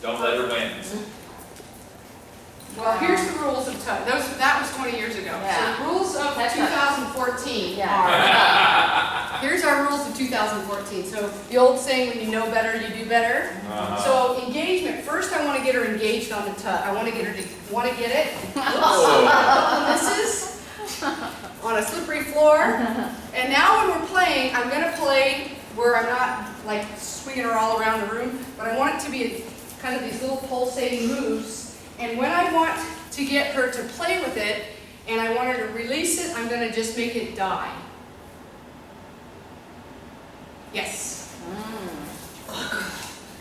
Don't let her win. Well, here's the rules of Tug. That was 20 years ago. Yeah. So the rules of That's 2014 Yeah. are, here's our rules of 2014. So the old saying, when you know better, you do better. So engagement, first I want to get her engaged on the tug. I want to get her to want to get it. This is on a slippery floor. And now when we're playing, I'm going to play where I'm not like swinging her all around the room, but I want it to be kind of these little pulsating moves. And when I want to get her to play with it, and I want her to release it, I'm going to just make it die. Yes.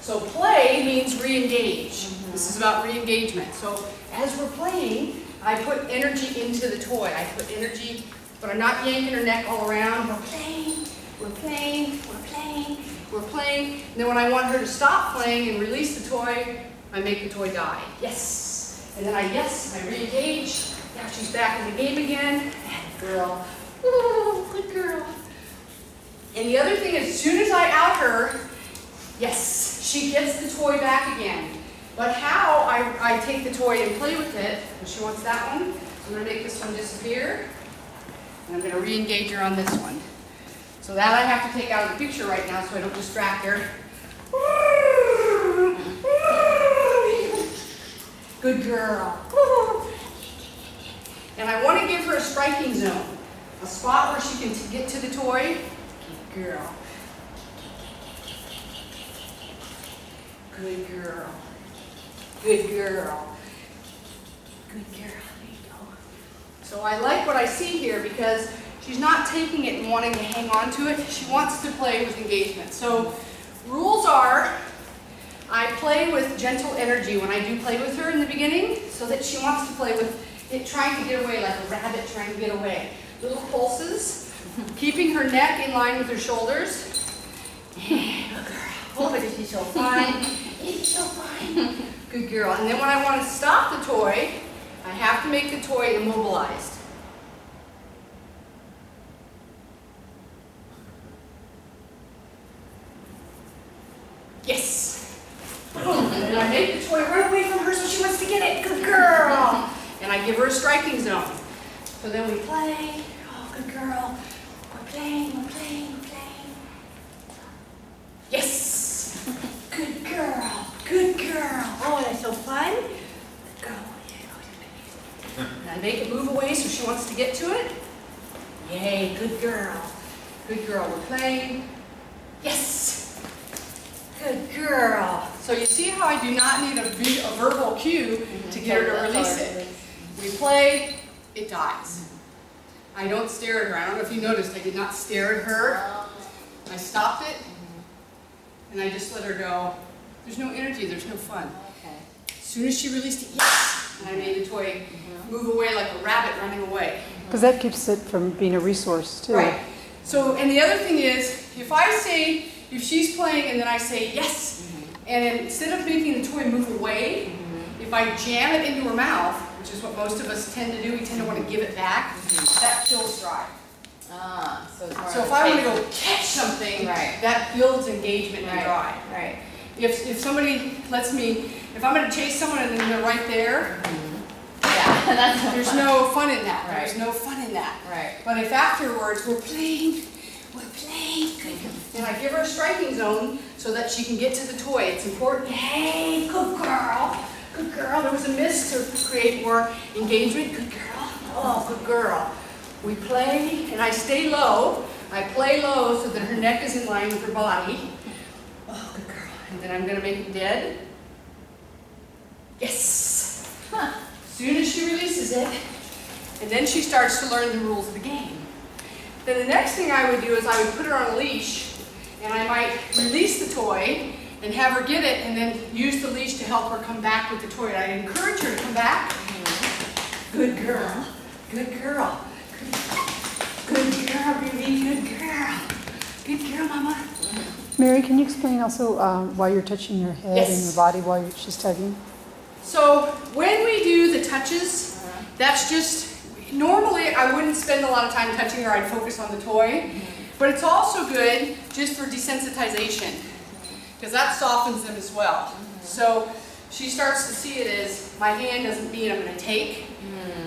So play means re-engage. This is about re-engagement. So as we're playing, I put energy into the toy. I put energy, but I'm not yanking her neck all around. We're playing, we're playing, we're playing, we're playing. And then when I want her to stop playing and release the toy, I make the toy die. Yes. And then I re-engage. Now she's back in the game again. Good girl. Ooh, good girl. And the other thing is, as soon as I out her, yes, she gets the toy back again. But how I take the toy and play with it, and she wants that one, I'm going to make this one disappear. And I'm going to re-engage her on this one. So that I have to take out of the picture right now so I don't distract her. Good girl. And I want to give her a striking zone, a spot where she can get to the toy. Good girl. Good girl. Good girl. Good girl. There you go. So I like what I see here because she's not taking it and wanting to hang on to it. She wants to play with engagement. So rules are, I play with gentle energy when I do play with her in the beginning so that she wants to play with it, trying to get away like a rabbit trying to get away. Little pulses, keeping her neck in line with her shoulders. Good girl. Oh, but she's so fun. It's so fun. Good girl. And then when I want to stop the toy, I have to make the toy immobilized. Yes. And then I make the toy run away from her so she wants to get it. Good girl. And I give her a striking zone. So then we play. Oh, good girl. We're playing, we're playing, we're playing. Yes. Good girl. Good girl. Oh, that's so fun. Good girl. Yeah. And I make it move away so she wants to get to it. Yay, good girl. Good girl. We're playing. Yes. Good girl. So you see how I do not need a verbal cue to get her to release it. We play, it dies. I don't stare at her. I don't know if you noticed, I did not stare at her. I stopped it, and I just let her go. There's no energy, there's no fun. As soon as she released it, yes! And I made the toy move away like a rabbit running away. Because that keeps it from being a resource, too. Right. So, and the other thing is, if she's playing and then I say yes, and instead of making the toy move away, if I jam it into her mouth, which is what most of us tend to do, we tend to want to give it back, that kills drive. So it's more So of if a I want to chase. go catch something, Right. that builds engagement and Right. drive. Right. If somebody lets me, if I'm going to chase someone and then they're right there, Yeah, that's there's no fun in that. Right. There's no fun in that. Right. But if afterwards we're playing, and I give her a striking zone so that she can get to the toy. It's important. Hey, good girl. Good girl. There was a miss to create more engagement. Good girl. Oh, good girl. We play, and I stay low. I play low so that her neck is in line with her body. Oh, good girl. And then I'm going to make it dead. Yes. As soon as she releases it, and then she starts to learn the rules of the game. Then the next thing I would do is I would put her on a leash, and I might release the toy and have her get it, and then use the leash to help her come back with the toy. And I encourage her to come back. Good girl. Good girl. Good girl, baby. Good girl. Good girl, Mama. Mary, can you explain also why you're touching your head Yes. and your body while she's tugging? So when we do the touches, that's just, normally I wouldn't spend a lot of time touching her, I'd focus on the toy. But it's also good just for desensitization, because that softens them as well. So she starts to see it as my hand doesn't mean I'm going to take.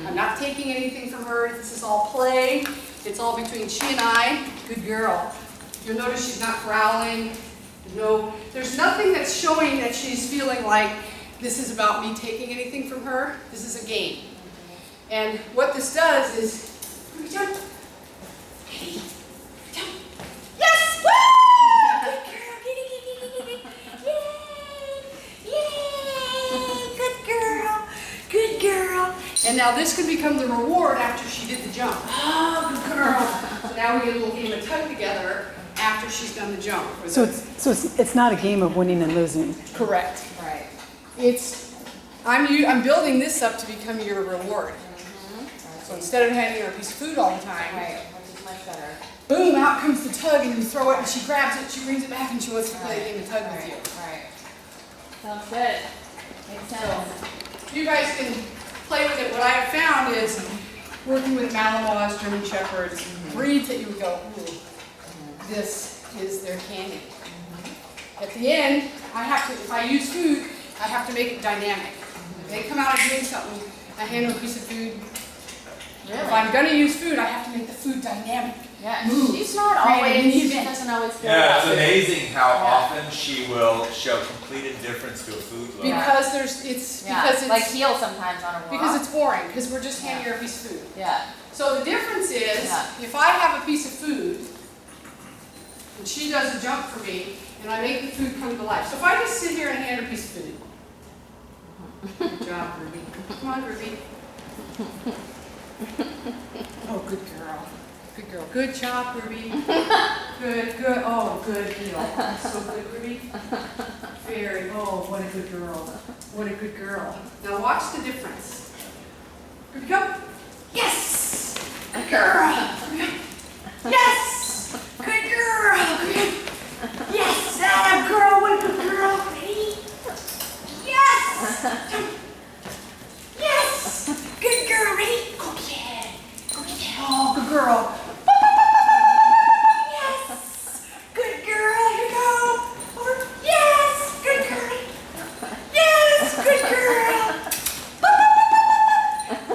I'm not taking anything from her. This is all play. It's all between she and I. Good girl. You'll notice she's not growling. No, there's nothing that's showing that she's feeling like this is about me taking anything from her. This is a game. And what this does is, jump. Hey, jump. Yes! Woo! Good girl. Yay! Yay! Good girl. Good girl. And now this could become the reward after she did the jump. Oh, good girl. So now we get a little game of tug together after she's done the jump. So it's not a game of winning and losing. Correct. Right. I'm building this up to become your reward. So instead of handing her a piece of food all the time, Right, which is much better. boom, out comes the tug and you throw it and she grabs it, she brings it back and she wants to play a game of tug with you. Right. Sounds good. Makes sense. You guys can play with it. What I have found is working with Malinois, German Shepherds, breeds that you would go, ooh, this is their candy. At the end, if I use food, I have to make it dynamic. If they come out and doing something, I hand them a piece of food. Really? If I'm going to use food, I have to make the food dynamic. Yeah, Move. she's not Create a always, mini she event. doesn't always feel Yeah, it's that. amazing how often she will show complete indifference to a food level. Because Like heel sometimes on a walk. because it's boring, because we're just handing her a piece of food. Yeah. So the difference is, Yeah. if I have a piece of food, and she does a jump for me, and I make the food come to life. So if I just sit here and hand her a piece of food. Good job, Ruby. Come on, Ruby. Oh, good girl. Good girl. Good job, Ruby. Good, good. Oh, good heel. So good, Ruby. Very. Oh, what a good girl. What a good girl. Now watch the difference. Ruby, go. Yes! Good girl. Yes! Good girl. Yes! That girl. What a good girl. Ready? Yes! Jump. Yes! Good girl. Ready? Go get it. Go get it. Oh, good girl. Yes! Good girl. Here you go. Over. Yes! Good girl. Yes! Good girl.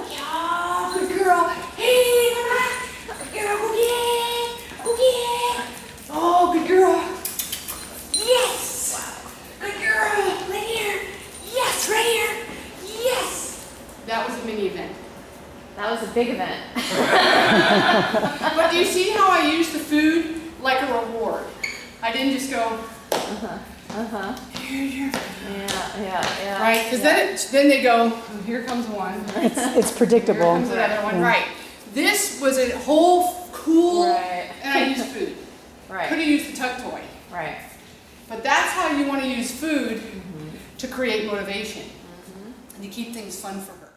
Yeah, good girl. Hey, come on. Good girl. Go get it. Go get it. Oh, good girl. Yes! Good girl. Right here. Yes, right here. Yes! That was a mini event. That was a big event. But do you see how I used the food like a reward? I didn't just go, here. Yeah. Right? Because then they go, oh, here comes one. It's Here predictable. comes the other one. Right. This was a whole cool, Right. and I used food. Could Right. have used the tug toy. Right. But that's how you want to use food to create motivation and to keep things fun for her.